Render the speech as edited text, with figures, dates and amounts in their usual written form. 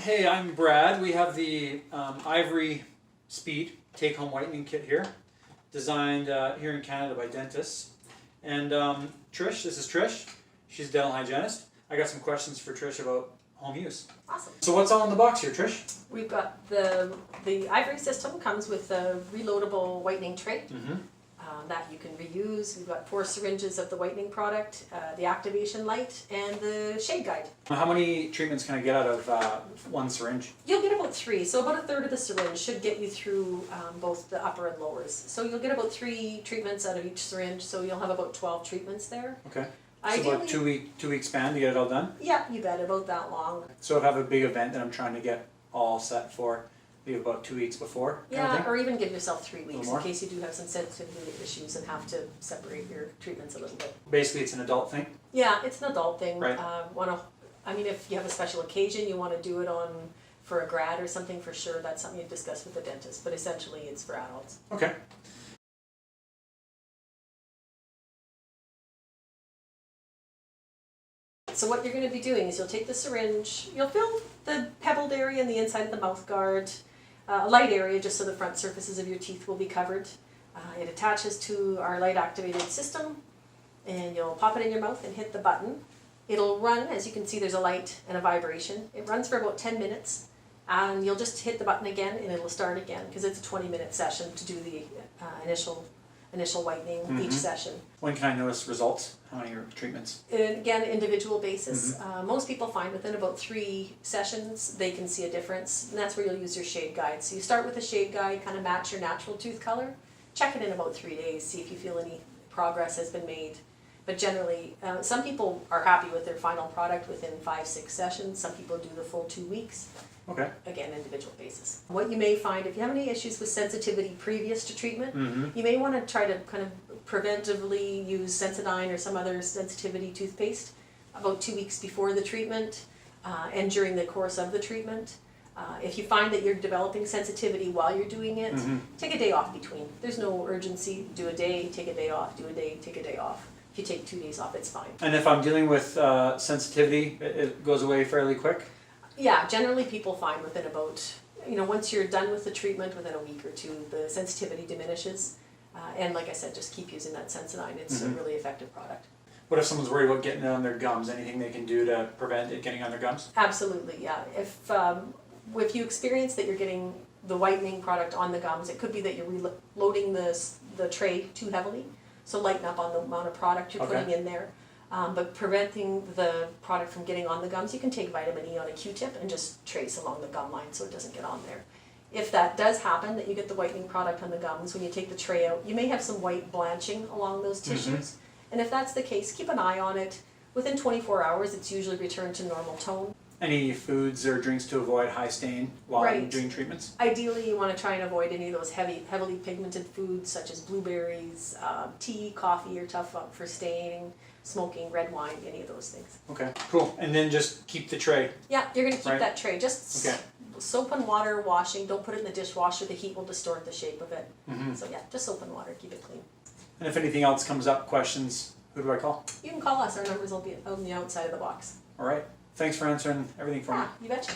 Hey, I'm Brad. We have the Iveri Speed take-home whitening kit here, designed here in Canada by dentists. And Trish, this is Trish. She's a dental hygienist. I got some questions for Trish about home use. Awesome. So what's all in the box here, Trish? We've got the Iveri system comes with a reloadable whitening tray that you can reuse. We've got 4 syringes of the whitening product, the activation light, and the shade guide. How many treatments can I get out of one syringe? You'll get about 3, so about 1/3 of the syringe should get you through both the upper and lowers. So you'll get about 3 treatments out of each syringe, so you'll have about 12 treatments there. Okay. Ideally, So about two-week span to get it all done? Yeah, you bet, about that long. So if I have a big event that I'm trying to get all set for, leave about 2 weeks before? Yeah, or even give yourself 3 weeks in more? case you do have some sensitivity issues and have to separate your treatments a little bit. Basically, it's an adult thing? Yeah, it's an adult thing. Right. I mean, if you have a special occasion, you want to do it for a grad or something, for sure, that's something you discuss with the dentist, but essentially it's for adults. Okay. So what you're going to be doing is you'll take the syringe, you'll fill the pebbled area in the inside of the mouth guard, a light area just so the front surfaces of your teeth will be covered. It attaches to our light activated system, and you'll pop it in your mouth and hit the button. It'll run, as you can see there's a light and a vibration. It runs for about 10 minutes, and you'll just hit the button again and it'll start again, because it's a 20-minute session to do the initial whitening each session. When can I notice results? How many treatments? And again, individual basis. Most people find within about 3 sessions they can see a difference, and that's where you'll use your shade guide. So you start with a shade guide, kind of match your natural tooth color, check it in about 3 days, see if you feel any progress has been made. But generally, some people are happy with their final product within 5-6 sessions. Some people do the full 2 weeks. Okay. Again, individual basis. What you may find, if you have any issues with sensitivity previous to treatment, you may want to try to kind of preventively use Sensodyne or some other sensitivity toothpaste about 2 weeks before the treatment and during the course of the treatment. If you find that you're developing sensitivity while you're doing it, take a day off between. There's no urgency. Do a day, take a day off, do a day, take a day off. If you take 2 days off, it's fine. And if I'm dealing with sensitivity, it goes away fairly quick? Yeah, generally people find within about, once you're done with the treatment, within a week or 2, the sensitivity diminishes. And like I said, just keep using that Sensodyne. It's a really effective product. What if someone's worried about getting it on their gums? Anything they can do to prevent it getting on their gums? Absolutely, yeah. If you experience that you're getting the whitening product on the gums, it could be that you're reloading the tray too heavily. So lighten up on the amount of product you're putting in there. But preventing the product from getting on the gums, you can take vitamin E on a Q-tip and just trace along the gum line so it doesn't get on there. If that does happen, that you get the whitening product on the gums, when you take the tray out, you may have some white blanching along those tissues. And if that's the case, keep an eye on it. Within 24 hours, it's usually returned to normal tone. Any foods or drinks to avoid high stain while I'm doing treatments? Ideally, you want to try and avoid any of those heavily pigmented foods such as blueberries, tea, coffee are tough for staining, smoking, red wine, any of those things. Okay, cool. And then just keep the tray. Yeah, you're going to keep that tray. Just soap and water washing. Don't put it in the dishwasher. The heat will distort the shape of it. So yeah, just soap and water. Keep it clean. And if anything else comes up, questions, who do I call? You can call us. Our numbers will be on the outside of the box. All right. Thanks for answering everything for me. You betcha.